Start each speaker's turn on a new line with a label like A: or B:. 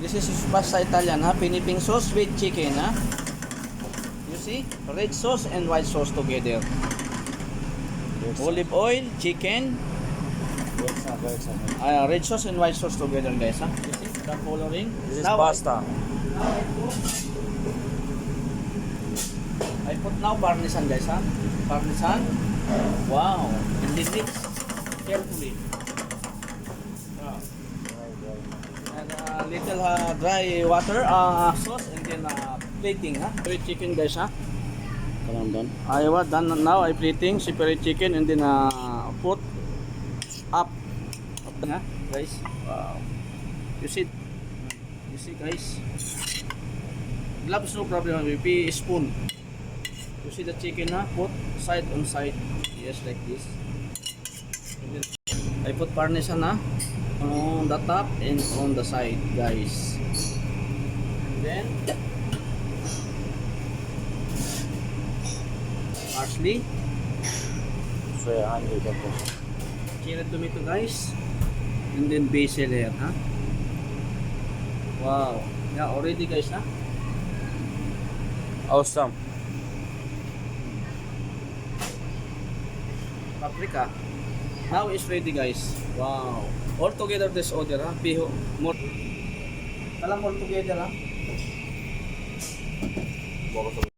A: This is pasta Italian, ha? Piniping sauce with chicken, ha? You see? Red sauce and white sauce together. Olive oil, chicken, red sauce and white sauce together, guys, ha? You see? The coloring.
B: This is
A: Now,
B: pasta.
A: I put now parmesan, guys, ha? Parmesan. Wow. And then mix carefully. And little dry water sauce and then plating, ha? Separate chicken, guys, ha? I was done now. I plating separate chicken and then put up, ha, guys. Wow. You see, guys. Gloves no problem. We pay spoon. You see the chicken, ha? Put side on side. Yes, like this. And then I put parmesan, ha? On the top and on the side, guys. And then parsley,
B: So, 100 ako.
A: cherry tomato, guys. And then basil here, ha? Wow. Yeah, already, guys, ha?
B: Awesome.
A: Paprika. Now it's ready, guys. Wow. All together this order, ha? Piho. More. Talang all together, ha?